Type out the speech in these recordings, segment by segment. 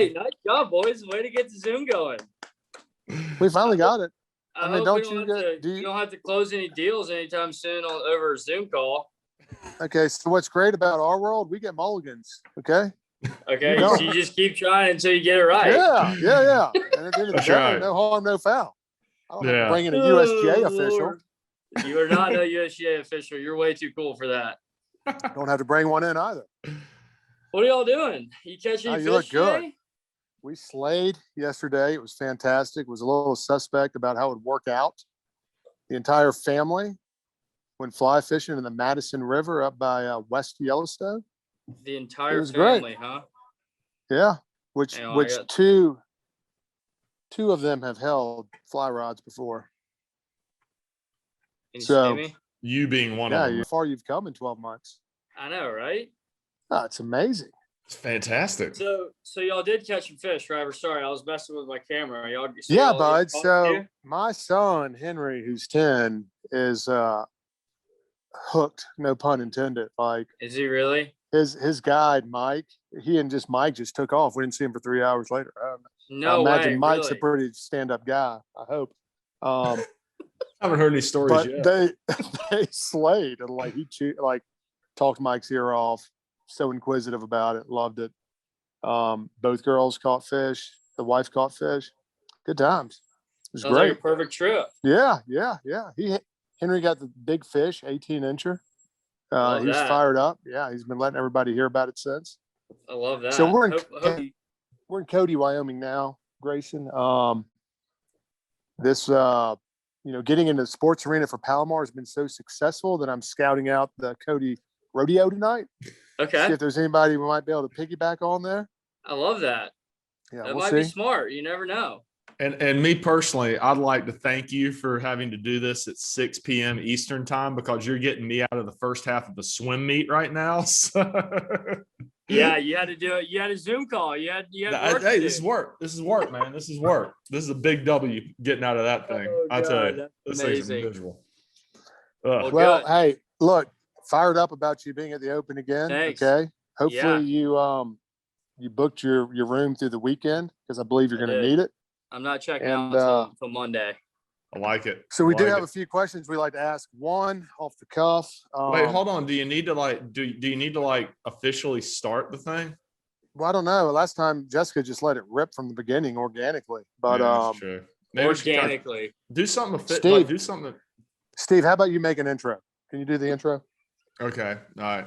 Hey, nice job, boys. Way to get the Zoom going. We finally got it. I mean, don't you don't have to close any deals anytime soon over a Zoom call. Okay, so what's great about our world, we get mulligans. Okay. Okay, so you just keep trying until you get it right. Yeah. And at the end of the day, no harm, no foul. I don't have to bring in a USGA official. Lord. You are not a USGA official. You're way too cool for that. Don't have to bring one in either. What are y'all doing? You catching any fish look good. today? We slayed yesterday. It was fantastic. It was a little suspect about how it would work out. The entire family went fly fishing in the Madison River up by West Yellowstone. The entire family, great. Huh? Yeah. Which two of them have held fly rods before. So you being one of them. How far you've come in 12 months. I know, right? Oh, it's amazing. It's fantastic. So y'all did catch some fish, right? Sorry, I was messing with my camera. Yeah, bud. So my son, Henry, who's 10, is hooked, no pun intended. Like, is he really? His guide, Mike, Mike just took off. We didn't see him for 3 hours later. I imagine Mike's a pretty stand-up guy, I hope. I haven't heard any stories yet. They slayed, and he talked Mike's ear off. So inquisitive about it, loved it. Both girls caught fish. The wife caught fish. Good times. It was great. Like a perfect trip. Yeah. Henry got the big fish, 18-incher. He's fired up. Yeah, he's been letting everybody hear about it since. I love that. So we're in Cody, Wyoming now, Greyson. Getting into the sports arena for Palomar has been so successful that I'm scouting out the Cody rodeo tonight. Okay. See if there's anybody we might be able to piggyback on there. I love that. Yeah, that might be smart. You never know. And me personally, I'd like to thank you for having to do this at 6 p.m. Eastern time, because you're getting me out of the first half of the swim meet right now. So. Yeah, you had to do it. You had a Zoom call. You had work. Hey, this is work. This is work, man. This is work. This is a big W getting out of that thing. I tell you, this thing's visual. Well, hey, look, fired up about you being at the Open again. Thanks. Okay. Hopefully you booked your room through the weekend, because I believe you're going to need it. I'm not checking out until Monday. I like it. So we do have a few questions we like to ask. One off the cuff. Wait, hold on. Do you need to officially start the thing? Well, I don't know. Last time Jessica just let it rip from the beginning organically, but that's true. Organically. Do something. Steve, do something. Steve, how about you make an intro? Can you do the intro? Okay. All right.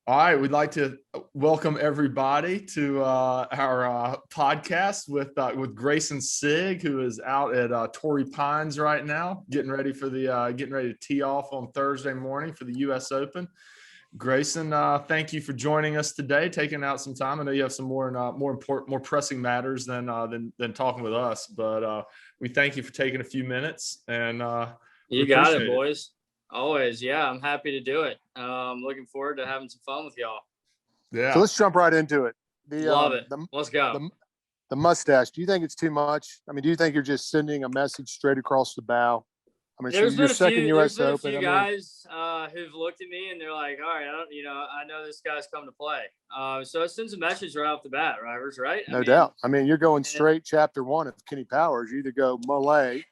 All right. We'd like to welcome everybody to our podcast with Greyson Sigg, who is out at Torrey Pines right now, getting ready to tee off on Thursday morning for the U.S. Open. Greyson, thank you for joining us today, taking out some time. I know you have some more pressing matters than talking with us, but we thank you for taking a few minutes. And you got it, boys. Always. Yeah, I'm happy to do it. I'm looking forward to having some fun with y'all. Yeah. So let's jump right into it. Love it. Let's go. The mustache, do you think it's too much? I mean, do you think you're just sending a message straight across the bow? I mean, there's been US a Open. few guys who've looked at me and they're like, all right, I know this guy's come to play. So it sends a message right off the bat, Rivers, right? No doubt. I mean, you're going straight chapter 1 of Kenny Powers. You either go Malay,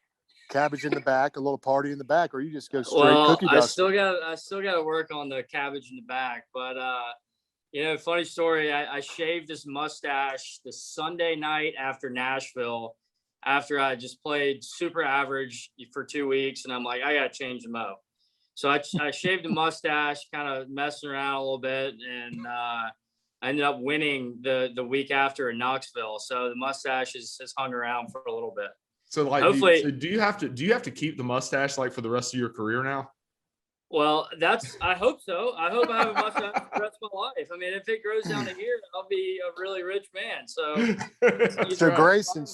cabbage in the back, a little party in the back, or you just go straight cookie dust. I still got to work on the cabbage in the back, but funny story. I shaved this mustache the Sunday night after Nashville, after I just played super average for 2 weeks, and I'm like, I got to change the mo. So I shaved the mustache, kind of messing around a little bit, and I ended up winning the week after in Knoxville. So the mustache has hung around for a little bit. So hopefully, do you have to keep the mustache for the rest of your career now? Well, I hope so. I hope I have a mustache for the rest of my life. I mean, if it grows down to here, I'll be a really rich man. So Greyson,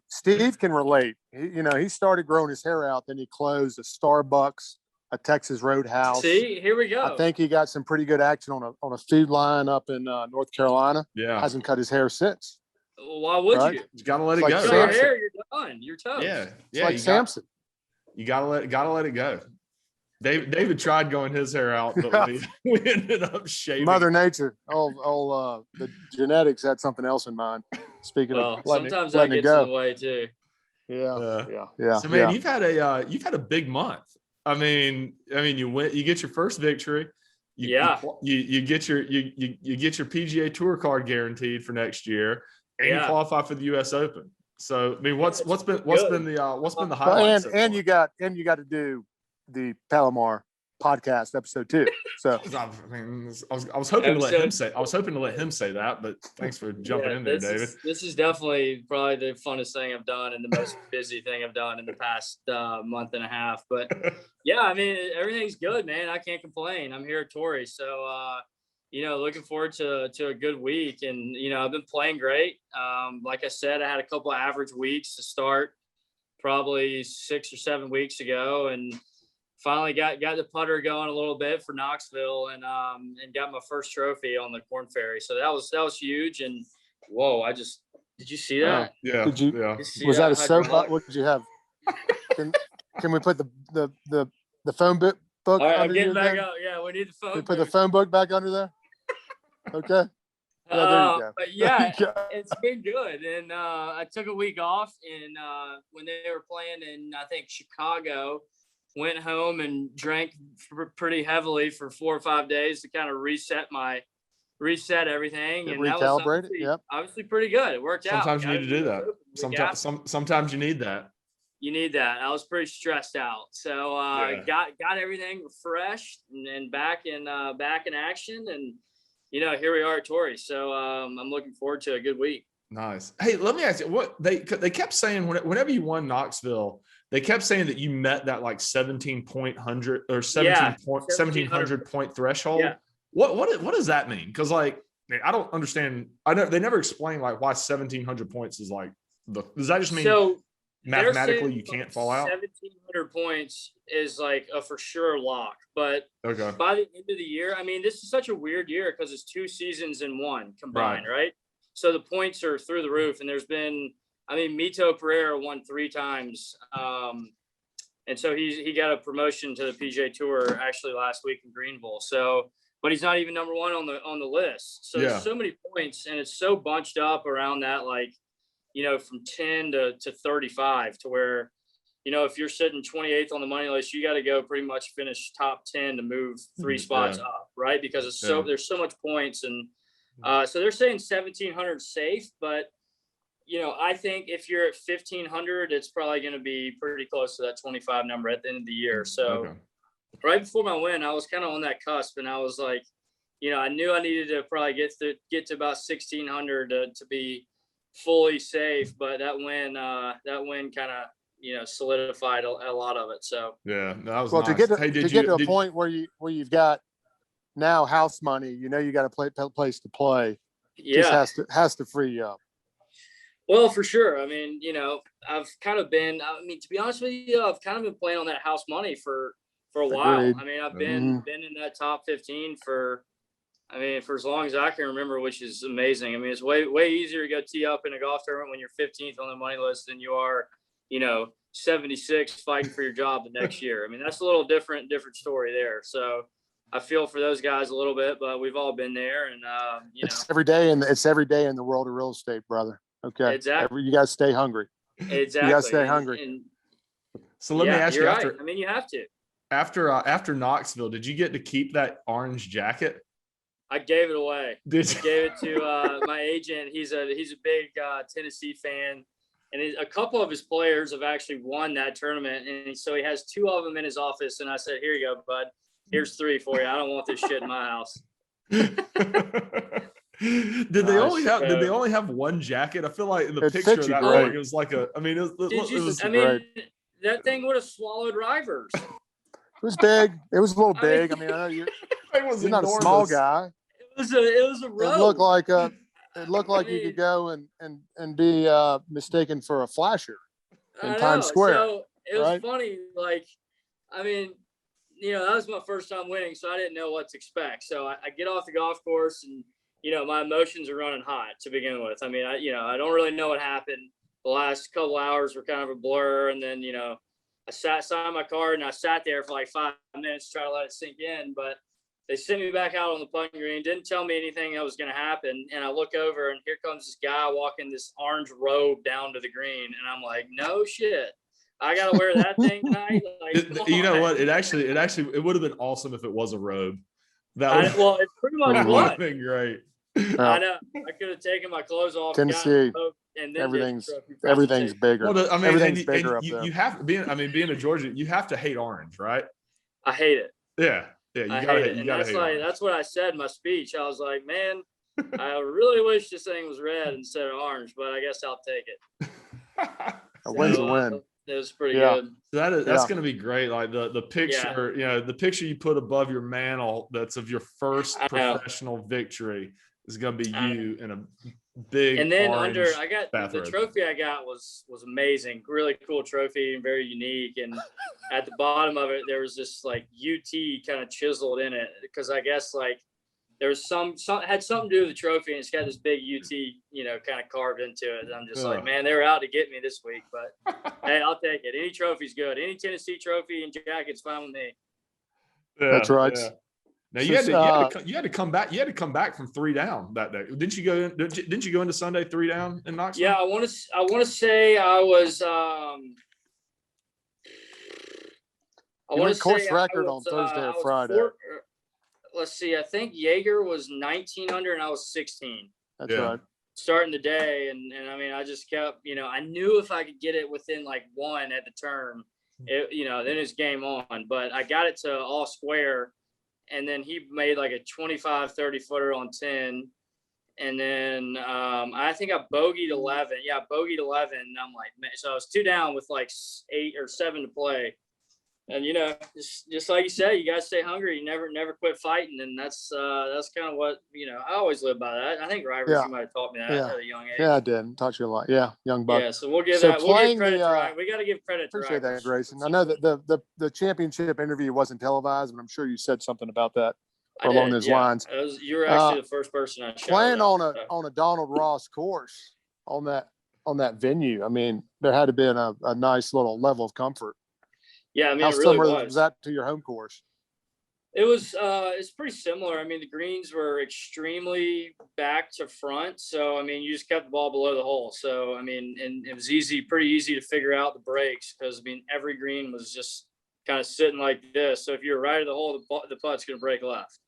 Steve can relate. He started growing his hair out, then he closed a Starbucks, a Texas Roadhouse. See, here we go. I think he got some pretty good action on a food line up in North Carolina. Yeah, hasn't cut his hair since. Why would you? You gotta let it go. Your hair, you're done. You're toast. Yeah, it's like Samson. You gotta let it go. David tried going his hair out, but we ended up shaving. Mother Nature. The genetics had something else in mind. Speaking of sometimes that letting it gets in go. the way too. Yeah. So man, you've had a big month. I mean, you get your first victory. You get your PGA Tour card guaranteed for next year, and you qualify for the U.S. Open. So I mean, what's been the highlight? And you got to do the Palomar podcast episode 2. So I was hoping to let him say that, but thanks for jumping in there, David. This is definitely probably the funnest thing I've done and the most busy thing I've done in the past month and a half. But yeah, I mean, everything's good, man. I can't complain. I'm here at Torrey, so looking forward to a good week. And I've been playing great. Like I said, I had a couple of average weeks to start, probably 6 or 7 weeks ago, and finally got the putter going a little bit for Knoxville, and got my first trophy on the Corn Ferry. So that was huge. And whoa, did you see that? Yeah. Did you? Yeah. Was that a soap? What did you have? Can we put the phone book All right, under I'm getting back again? up. Yeah, we need the phone. Can we put the phone book back under there? Okay. Yeah, there you go. But yeah, it's been good. And I took a week off, and when they were playing in, I think, Chicago, went home and drank pretty heavily for 4 or 5 days to kind of reset everything. And recalibrate it. Yep. Obviously pretty good. It worked out. Sometimes you need to do that. Sometimes you need that. You need that. I was pretty stressed out. So got everything refreshed and back in action. And here we are at Torrey. So I'm looking forward to a good week. Nice. Hey, let me ask you, what they kept saying whenever you won Knoxville, they kept saying that you met that like 1700 point threshold. Yeah. What does that mean? Because like I don't understand. They never explained like why 1700 points is like does that just mean mathematically you can't fall out? 1700 points is like a for sure lock. But by the end of the year, I mean, this is such a weird year because it's 2 seasons in one combined, right? So the points are through the roof, and there's been, Mito Pereira won 3 times. And so he got a promotion to the PGA Tour actually last week in Greenville. So, but he's not even number 1 on the list. So there's so many points, and it's so bunched up around that, like, from 10 to 35, to where, if you're sitting 28th on the money list, you got to go pretty much finish top 10 to move 3 spots up, right? Because there's so much points. And so they're saying 1700 safe, but I think if you're at 1500, it's probably going to be pretty close to that 25 number at the end of the year. So right before my win, I was kind of on that cusp, and I was like, I knew I needed to probably get to about 1600 to be fully safe, but that win kind of solidified a lot of it. So that was well, nice. to get to a point where you've got now house money, you got a place to play. Just has to free you up. Well, for sure. I mean, I've kind of been, to be honest with you, I've kind of been playing on that house money for a while. Agreed. I mean, I've been in that top 15 for as long as I can remember, which is amazing. I mean, it's way easier to go tee up in a golf tournament when you're 15th on the money list than you are, 76 fighting for your job the next year. I mean, that's a little different story there. So I feel for those guys a little bit, but we've all been there, and it's every day in the world of real estate, brother. Okay. Exactly. You guys stay hungry. Exactly. You guys stay hungry. So let me ask you, right. I mean, you have to. After Knoxville, did you get to keep that orange jacket? I gave it away. I gave it to my agent. He's a big Tennessee fan, and a couple of his players have actually won that tournament, and so he has 2 of them in his office. And I said, "Here you go, bud. Here's 3 for you. I don't want this shit in my house." Did they only have one jacket? I feel like in the picture of that ring, it was like it was great. That thing would have swallowed Rivers. It was big. It was a little big. I know you're not a small guy. It was a rope. It looked like you could go and be mistaken for a flasher in Times Square. So it was funny. Like, that was my first time winning, so I didn't know what to expect. So I get off the golf course, and my emotions are running hot to begin with. I mean, I don't really know what happened. The last couple hours were kind of a blur, and then signed my card, and I sat there for like 5 minutes to try to let it sink in. But they sent me back out on the putting green, didn't tell me anything that was going to happen. And I look over, and here comes this guy walking this orange robe down to the green. And I'm like, no shit. I got to wear that thing tonight. Like, you know what? It would have been awesome if it was a robe. Well, it pretty much would was. have been great. I know. I could have taken my clothes off. Tennessee, and then everything's bigger. Well, I mean, everything's bigger up there. You have being in Georgia, you have to hate orange, right? I hate it. Yeah. You gotta hate orange. That's what I said in my speech. I was like, man, I really wish this thing was red instead of orange, but I guess I'll take it. A win's a win. It was pretty good. So that's going to be great. Like the picture, the picture you put above your mantle that's of your first professional victory is going to be you in a big. And then the trophy I got was amazing, really cool trophy and very unique. And at the bottom of it, there was this like UT kind of chiseled in it because I guess like there was some had something to do with the trophy, and it's got this big UT, kind of carved into it. And I'm just like, man, they were out to get me this week, but hey, I'll take it. Any trophy's good. Any Tennessee trophy and jacket's fine with me. Yeah, that's right. Yeah. Now you had to come back. You had to come back from 3 down that day. Didn't you go into Sunday 3 down in Knoxville? Yeah, I want to say I was. Course record on Thursday or Friday. Let's see. I think Jaeger was 19 under, and I was 16. That's right. Starting the day, and I mean, I just kept. I knew if I could get it within like 1 at the turn, then it's game on. But I got it to all square. And then he made like a 25, 30 footer on 10. And then I think I bogeyed 11. Yeah, bogeyed 11. And I'm like, man, so I was 2 down with like 8 or 7 to play. And, just like you said, you got to stay hungry. You never quit fighting. And that's kind of what, I always live by that. I think Rivers, you might have taught me that at a young age. Yeah, I did. Taught you a lot. Yeah, young buck. Yeah, so we'll give credit to Ryan. We got to give credit to Appreciate that, Greyson. I know that the championship interview wasn't televised, but I'm sure you said something about that along those lines. You were actually the first person I shouted playing on a Donald Ross course on that venue. I mean, there had to be a nice little level of comfort. Yeah, I mean, how it really similar was that to your home course? It was. It's pretty similar. I mean, the greens were extremely back to front, so I mean, you just kept the ball below the hole. So I mean, and it was pretty easy to figure out the breaks because I mean, every green was just kind of sitting like this. So if you're right at the hole, the putt's going to break left.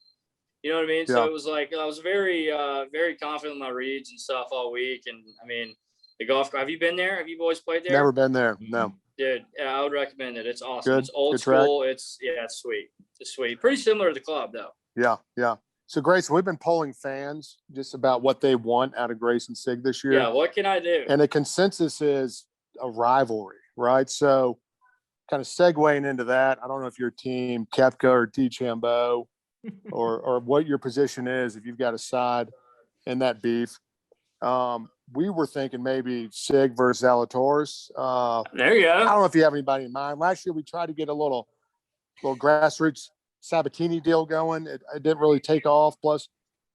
You know what I mean? Yeah. So it was like I was very, very confident in my reads and stuff all week. And I mean, the golf. Have you been there? Have you boys played there? Never been there. No. Dude, I would recommend it. It's awesome. Good. It's old Good school. track. It's sweet. It's sweet. Pretty similar to the club, though. Yeah. So, Greyson, we've been polling fans just about what they want out of Greyson Sigg this year. Yeah, what can I do? And the consensus is a rivalry, right? So, kind of segueing into that, I don't know if you're team Koepka or DeChambeau or what your position is if you've got a side in that beef. We were thinking maybe Sigg versus Zalatoris. There you go. I don't know if you have anybody in mind. Last year we tried to get a little grassroots Sabatini deal going. It didn't really take off. Plus,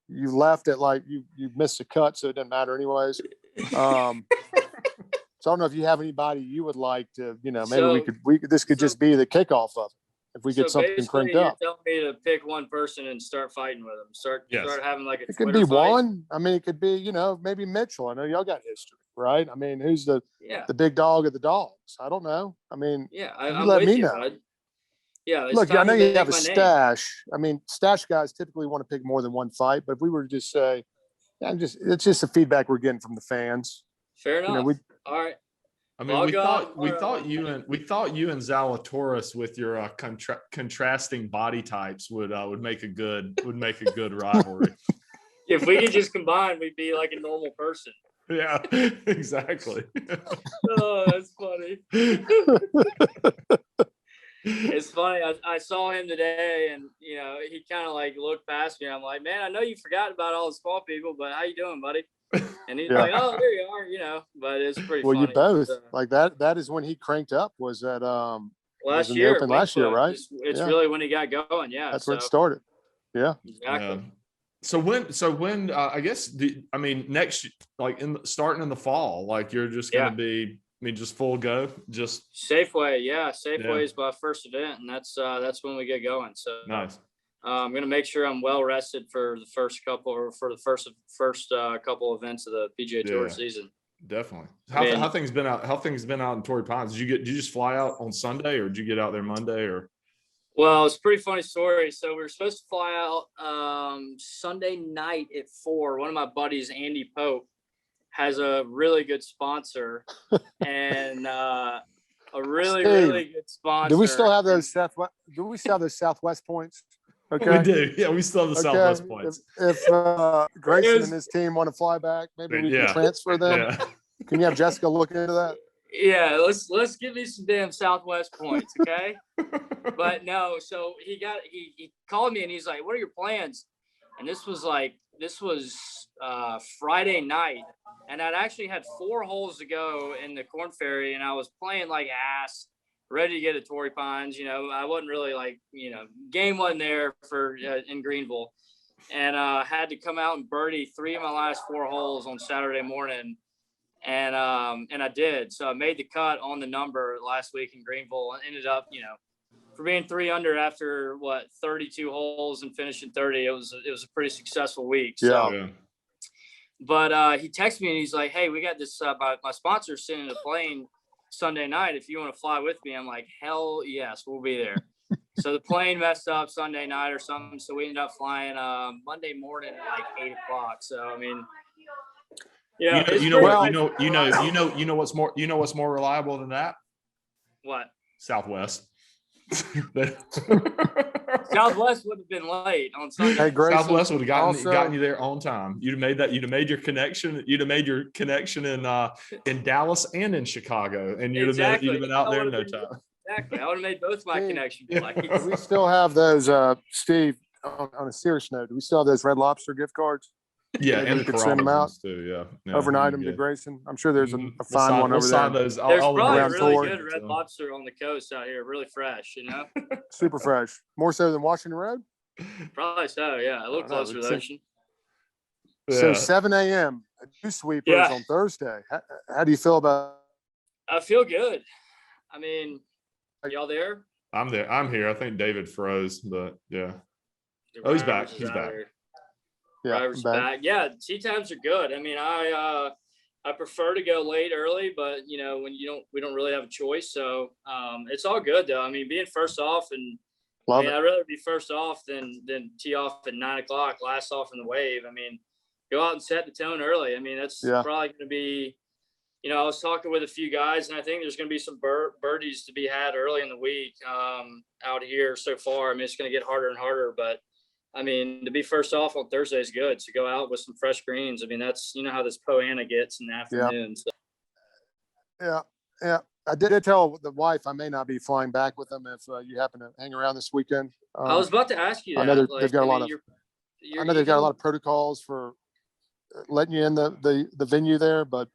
you left it like you missed a cut, so it didn't matter anyways. So I don't know if you have anybody you would like to, maybe this could just be the kickoff of it. If we get something cranked up. Tell me to pick one person and start fighting with them. Start having like a It could be one. I mean, it could be, maybe Mitchell. I know y'all got history, right? I mean, who's the big dog of the dogs? I don't know. I mean, let me know. Bud. Yeah. Look, I know you have a stash. I mean, stash guys typically want to pick more than one fight, but if we were to just say, it's just the feedback we're getting from the fans. Fair enough. All right. I mean, we thought you and Zalatoris with your contrasting body types would make a good rivalry. If we could just combine, we'd be like a normal person. Yeah, exactly. Oh, that's funny. It's funny. I saw him today, and he kind of like looked past me. I'm like, man, I know you forgot about all the small people, but how you doing, buddy? And he's like, oh, there you are, but it's pretty funny. Well, you both like that. That is when he cranked up. Was at last year, right? It's really when he got going. Yeah, that's where it started. Yeah, exactly. So when I guess next, like starting in the fall, like you're just going to be mean, just full go, just Safeway. Yeah. Safeway is my first event, and that's when we get going. So nice. I'm going to make sure I'm well rested for the first couple couple events of the PGA Tour season. Definitely. How things been out? How things been out in Torrey Pines? Did you just fly out on Sunday, or did you get out there Monday? Or well, it's a pretty funny story. So we were supposed to fly out Sunday night at 4. One of my buddies, Andy Pope, has a really good sponsor, and a really good sponsor. Do we still have those Southwest points? Okay. We do. Yeah, we still have the Southwest points. If Greyson and his team want to fly back, maybe we can transfer them. Yeah. Can you have Jessica look into that? Yeah, let's give me some damn Southwest points, okay? But no, so he called me and he's like, "What are your plans?" And this was Friday night, and I'd actually had 4 holes to go in the Corn Ferry, and I was playing like ass, ready to get to Torrey Pines. You know, I wasn't really game wasn't there for in Greenville, and had to come out and birdie 3 of my last 4 holes on Saturday morning. And I did. So I made the cut on the number last week in Greenville and ended up, for being 3 under after 32 holes and finishing 30, it was a pretty successful week. So, yeah. But he texted me and he's like, "Hey, we got this, my sponsor's sending a plane Sunday night. If you want to fly with me." I'm like, "Hell yes, we'll be there." So the plane messed up Sunday night or something. So we ended up flying Monday morning at like 8 o'clock. So, I mean, yeah, you know what's more reliable than that? What? Southwest. Southwest would have been late on Sunday. Hey, Greyson, Southwest would have gotten you there on time. You'd have made your connection. You'd have made your connection in Dallas and in Chicago, and you'd have been out there in no time. Exactly. I would have made both my connection flights. Do we still have those, Steve? On a serious note, do we still have those Red Lobster gift cards? Yeah, and we could send them out too. Yeah, overnight them to Greyson. I'm sure there's a fine one over there. There's probably a really good Red Lobster on the coast out here, really fresh. Super fresh, more so than Washington Road. Probably so. Yeah, a little closer to the ocean. So 7 a.m. Dew sweepers on Thursday. How do you feel about? I feel good. I mean, are y'all there? I'm there. I'm here. I think David froze, but yeah. Oh, he's back. He's back. Driver's back. Yeah, tee times are good. I mean, I prefer to go late early, but when we don't really have a choice. So it's all good though. I mean, being first off, and I'd rather be first off than tee off at 9 o'clock, last off in the wave. I mean, go out and set the tone early. I mean, that's probably going to be. I was talking with a few guys, and I think there's going to be some birdies to be had early in the week out here so far. I mean, it's going to get harder and harder, but I mean, to be first off on Thursday is good. To go out with some fresh greens. I mean, that's how this Poana gets in the afternoon. Yeah. I did tell the wife I may not be flying back with them if you happen to hang around this weekend. I was about to ask you that. I know they've got a lot of protocols for letting you in the venue there, but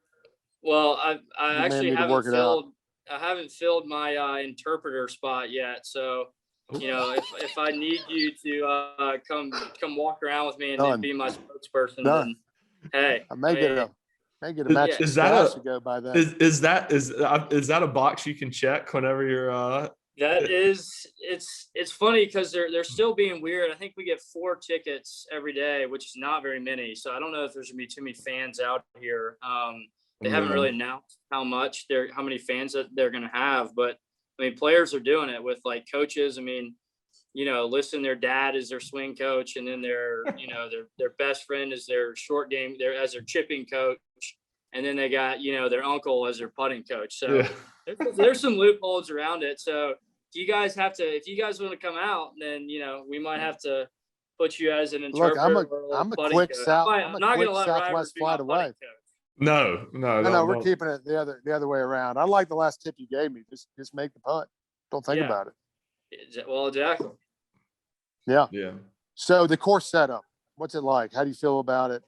well, I actually haven't filled my interpreter spot yet, so. If I need you to come walk around with me and be my spokesperson, then hey, I may get a match. Is that to go by then? Is that a box you can check whenever you're? That is, it's funny because they're still being weird. I think we get 4 tickets every day, which is not very many. So I don't know if there's gonna be too many fans out here. They haven't really announced how many fans that they're gonna have, but. I mean, players are doing it with like coaches. I mean, listen, their dad is their swing coach, and then their best friend is their short game, as their chipping coach, and then they got their uncle as their putting coach. So there's some loopholes around it. So if you guys want to come out, then we might have to put you as an interpreter. Look, I'm a quick Southwest flight away. No, we're keeping it the other way around. I like the last tip you gave me. Just make the putt. Don't think about it. Well, exactly. Yeah. So the course setup, what's it like? How do you feel about it?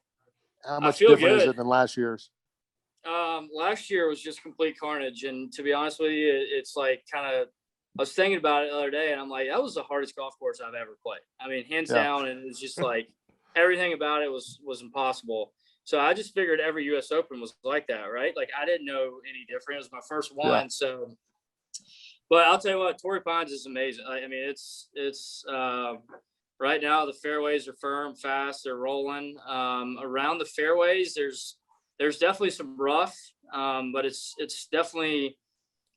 How much different is it than last year's? Last year was just complete carnage, and to be honest with you, it's like kind of. I was thinking about it the other day, and I'm like, that was the hardest golf course I've ever played. I mean, hands down, and it's just like everything about it was impossible. So I just figured every U.S. Open was like that, right? Like I didn't know any different. It was my first one, Yeah. so. But I'll tell you what, Torrey Pines is amazing. I mean, it's right now the fairways are firm, fast, they're rolling. Around the fairways, there's definitely some rough, but it's definitely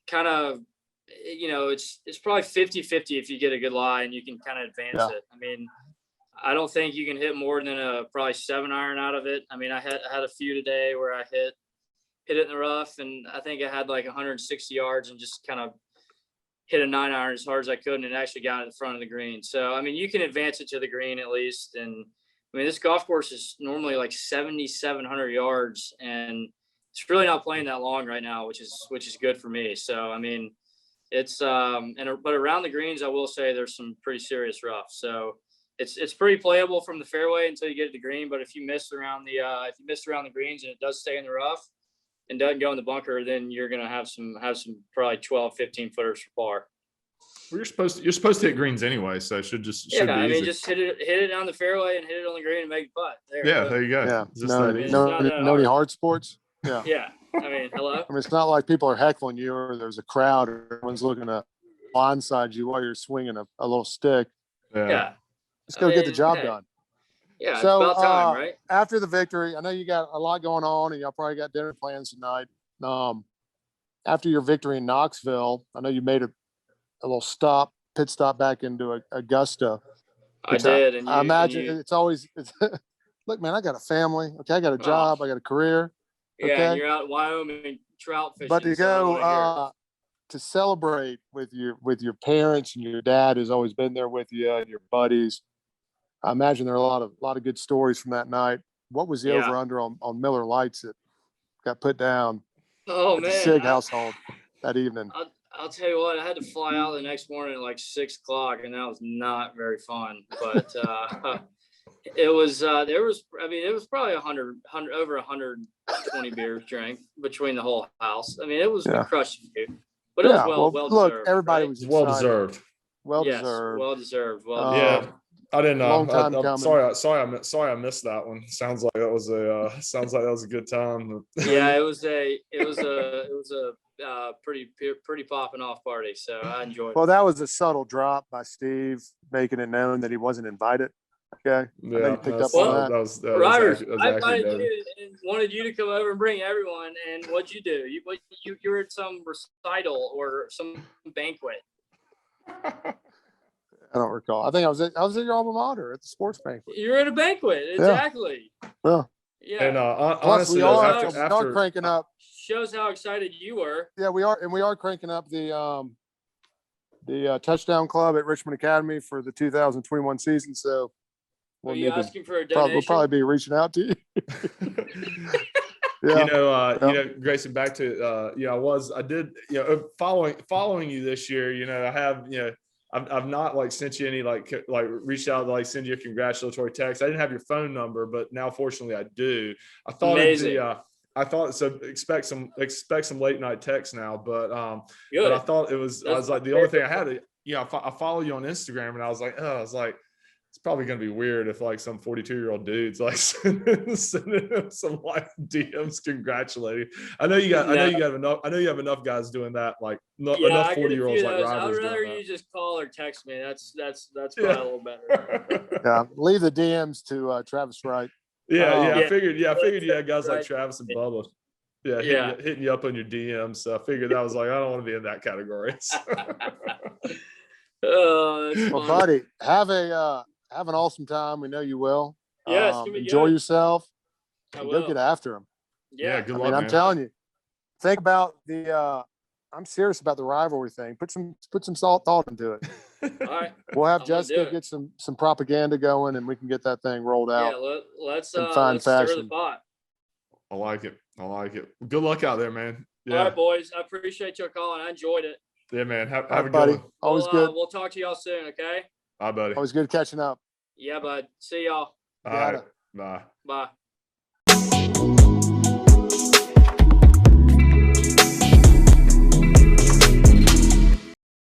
kind of, it's probably 50-50 if you get a good lie and you can kind of advance it. I mean, I don't think you can hit more than a probably 7-iron out of it. I mean, I had a few today where I hit it in the rough, and I think I had like 160 yards and just kind of hit a 9-iron as hard as I could, and it actually got in front of the green. So, I mean, you can advance it to the green at least. And I mean, this golf course is normally like 7,700 yards, and it's really not playing that long right now, which is good for me. So, I mean, it's but around the greens, I will say there's some pretty serious rough. So it's pretty playable from the fairway until you get to the green. But if you miss around the greens and it does stay in the rough and doesn't go in the bunker, then you're going to have some probably 12, 15 footers for par. Well, you're supposed to hit greens anyway, so it should be Just easy. hit it down the fairway and hit it on the green and make a putt. There you go. Yeah. Just Any hard sports. Yeah. Yeah. I mean, hello. I mean, it's not like people are heckling you or there's a crowd or everyone's looking to blindside you while you're swinging a little stick. Yeah. Just go get the job done. Yeah, so, it's about time, right? After the victory, I know you got a lot going on and y'all probably got dinner plans tonight. After your victory in Knoxville, I know you made a little pit stop back into Augusta. I did. And I imagine it's always, look, man, I got a family. Okay. I got a job. I got a career. Yeah. Okay? And you're out in Wyoming trout fishing. But to go, to celebrate with your parents and your dad who's always been there with you and your buddies. I imagine there are a lot of good stories from that night. What was the over under on Miller Lights that got put down? Oh, man. The Sigg household that evening. I'll tell you what, I had to fly out the next morning at like 6 o'clock, and that was not very fun. But it was it was probably 100 over 120 beers drank between the whole house. I mean, it was crushing, dude. But it was well deserved. Look, everybody was well deserved. Well deserved. Yeah. I didn't know. I'm sorry I missed that one. Sounds like that was a good time. Yeah, it was a pretty popping off party. So I enjoyed it. Well, that was a subtle drop by Steve, making it known that he wasn't invited. Okay. Yeah, you picked up on that. Robert, I invited you and wanted you to come over and bring everyone. And what'd you do? You were at some recital or some banquet. I don't recall. I think I was at your alma mater at the sports banquet. You're at a banquet, exactly. Yeah. And honestly, we are cranking up. Shows how excited you were. Yeah, we are cranking up the touchdown club at Richmond Academy for the 2021 season. So are you asking for a donation? We'll probably be reaching out to you. Greyson, back to I did following you this year. I have I've not like sent you any like reached out to like send you a congratulatory text. I didn't have your phone number, but now fortunately I do. I thought so. Expect some late night texts now, but I thought I was like the only thing I had. I follow you on Instagram, and I was like, it's probably gonna be weird if like some 42-year-old dude's like sending some like DMs congratulating. I know you have enough guys doing that. Like enough 40-year-olds like Robert's. I'd rather you just call or text me. That's probably a little better. Yeah, leave the DMs to Travis Wright. I figured you had guys like Travis and Bubba. Hitting you up on your DMs. So I figured that was like, I don't want to be in that category. Well, buddy, have an awesome time. We know you will. Yes, enjoy yourself. And go get after them. Yeah, good luck, I'm telling you. Think about I'm serious about the rivalry thing. Put some thought into it. All right. We'll have Jessica get some propaganda going, and we can get that thing rolled out. Yeah, let's stir the pot. I like it. Good luck out there, man. Yeah. All right, boys. I appreciate your call, and I enjoyed it. Yeah, man. Have a buddy. good one. Always good. We'll talk to y'all soon, okay? Bye, buddy. Always good catching up. Yeah, bud. See y'all. All right. Bye. Bye.